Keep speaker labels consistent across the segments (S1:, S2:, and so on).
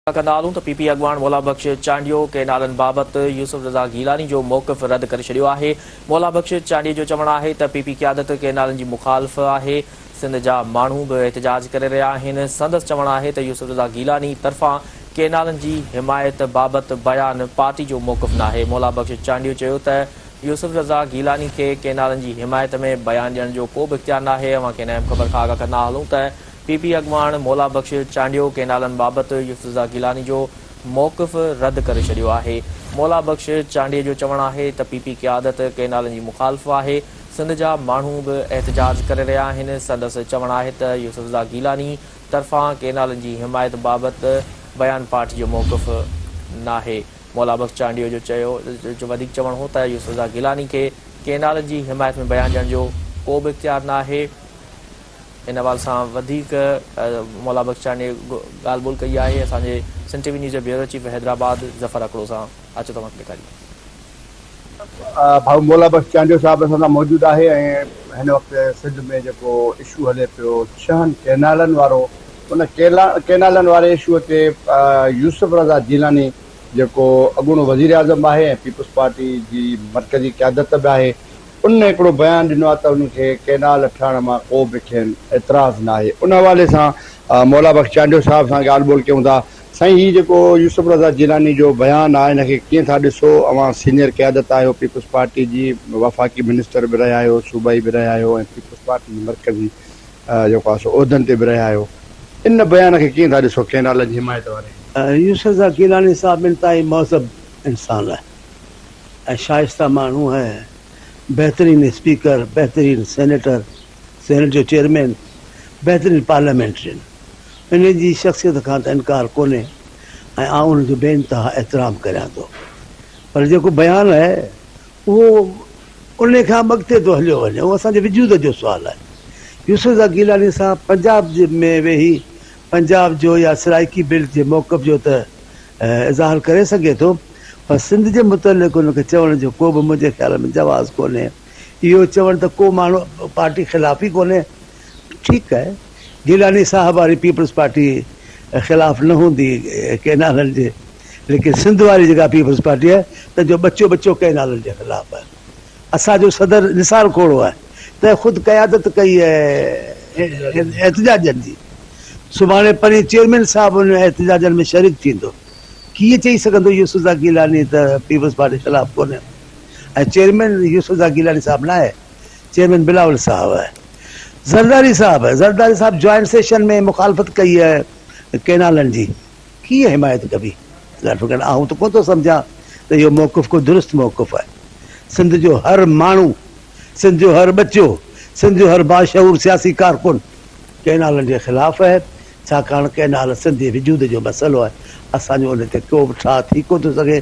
S1: कंदालूं त पीपी अॻवान मौला बख़्श चांडियो केनालनि बाबति यूसुफ रज़ा गीलानी जो मौक़िफ़ रद्द करे छॾियो आहे। मौला बख़्श चांडियो जो चवणु आहे त पीपी क़यादत केनालनि जी मुख़ालिफ़ आहे। सिंध जा माण्हू बि एहतिजाज करे रहिया आहिनि। संदसि चवणु आहे त यूसुफ रज़ा गीलानी तरफ़ां केनालनि जी हिमायत बाबति बयान पार्टी जो मौक़िफ़ नाहे। मौला बख़्श चांडियो चयो त यूसुफ रज़ा गीलानी खे केनालनि जी हिमायत में बयान ॾियण जो को बि इख़्तियार नाहे। अवांखे हिन ख़बर खां आगाह कंदा हलूं त पीपी अॻवान मौला बख़्श चांडियो केनालनि बाबति यूसुफ रज़ा गीलानी जो मौक़िफ़ रद्द करे छॾियो आहे। मौला बख़्श चांडियो जो चवणु आहे त पीपी क़यादत केनालनि जी मुख़ालिफ़ आहे। सिंध जा माण्हू बि एहतिजाज करे रहिया आहिनि। संदसि चवणु आहे त यूसुफ रज़ा गीलानी तरफ़ां केनालनि जी हिमायत बाबति बयान पार्टी जो मौक़िफ़ नाहे। मौला बख़्श चांडियो जो चयो वधीक चवणु हो त यूसुफ रज़ा गीलानी खे केनालनि जी हिमायत में बयान ॾियण जो को बि इख़्तियार नाहे। इन हवाले सां वधीक मौला बख़्श चांडियो ॻाल्हि ॿोल कई आहे। असांजे सिंध टीवी न्यूज़ जो ब्यूरो चीफ हैदराबाद ज़फ़र अकड़ो सां अचो तव्हांखे ॾेखारियो।
S2: भाऊ मौला बख़्श चांडियो साहिबु असां सां मौजूदु आहे ऐं हिन वक़्तु सिंध में जेको इशू हले पियो 6 केनालनि वारो, उन केनालनि वारे इशूअ ते यूसुफ रज़ा गीलानी जेको अॻूणो वज़ीर आज़म आहे ऐं पीपल्स पार्टी जी मरकज़ी क़यादत बि आहे, उन हिकिड़ो बयानु ॾिनो आहे त उनखे केनाल ठहण मां को बि खेनि एतिराज़ न आहे। उन हवाले सां मौला बख़्श चांडियो साहिब सां ॻाल्हि ॿोल कयूं था। साईं, हीउ जेको यूसुफ रज़ा गीलानी जो बयानु आहे हिनखे कीअं था ॾिसो? अवां सीनियर क़यादत आहियो, पीपल्स पार्टी जी वफ़ाक़ी मिनिस्टर बि रहिया आहियो, सूबाई बि रहिया आहियो ऐं पीपल्स पार्टी जी मरकज़ी जेको आहे सो उहिदनि ते बि रहिया आहियो। इन बयान खे कीअं था ॾिसो केनाल जी हिमायत वारे?
S3: यूसुफ रज़ा गीलानी साहब इंतहाई महज़ब इंसान है ऐं शाइस्ता माण्हू है। बेहतरीन स्पीकर, बेहतरीन सेनेटर, सेनेट जो चेयरमैन, बेहतरीन पार्लियामेंट्रियन। इन जी शख्सियत खां त इनकार कोन्हे ऐं आउं उनजो बेइंतहा एहतराम करियां थो। पर जेको बयानु आहे उहो उन खां अॻिते थो हलियो वञे, उहो असांजे वजूद जो सुवालु आहे। यूसुफ रज़ा गीलानी साहब पंजाब में वेही पंजाब जो या सराइकी बिल जे मौक़िफ़ जो त इज़हार करे सघे थो, पर सिंध जे मुतलिक़ उनखे चवण जो को बि मुंहिंजे ख़्याल में जवाज़ कोन्हे। इहो चवणु त को माण्हू पार्टी ख़िलाफ़ ई कोन्हे। ठीकु आहे, गीलानी साहब वारी पीपल्स पार्टी ख़िलाफ़ न हूंदी केनालनि जे, लेकिन सिंध वारी जेका पीपल्स पार्टी आहे त जो बच्चो केनालनि जे ख़िलाफ़ आहे। असांजो सदर निसार खोड़ो आहे त ख़ुदि क़यादत कई आहे एहतिजाजनि जी। सुभाणे परीं चेयरमैन साहब उन एहतिजाजनि में शरीक थींदो। कीअं चई सघंदो यूसुफ रज़ा गीलानी त पीपल्स पार्टी ख़िलाफ़ कोन्हे? ऐं चेयरमैन यूसुफ रज़ा गीलानी साहब न आहे, चेयरमैन बिलावल साहब आहे। ज़रदारी साहब जॉइंट सेशन में मुखालफ़त कई है केनालनि जी। कीअं हिमायत कबी? आऊं त कोन थो सम्झां त इहो मौक़िफ़ को दुरुस्त मौक़िफ़ आहे। सिंध जो हर माण्हू, सिंध जो हर बच्चो, सिंध जो हर बाशऊर सियासी कारकुन केनालनि जे ख़िलाफ़ आहे, छाकाणि केनाल सिंध जे वजूद जो मसइलो आहे। असांजो उन ते को बि ठा थी कोन थो सघे।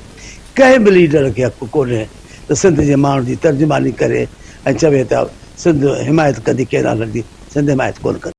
S3: कंहिं बि लीडर खे हक़ु कोन्हे त सिंध जे माण्हुनि जी तर्जुमानी करे ऐं चवे त सिंध हिमायत कंदी केनालनि जी। सिंध हिमायत कोन कंदी।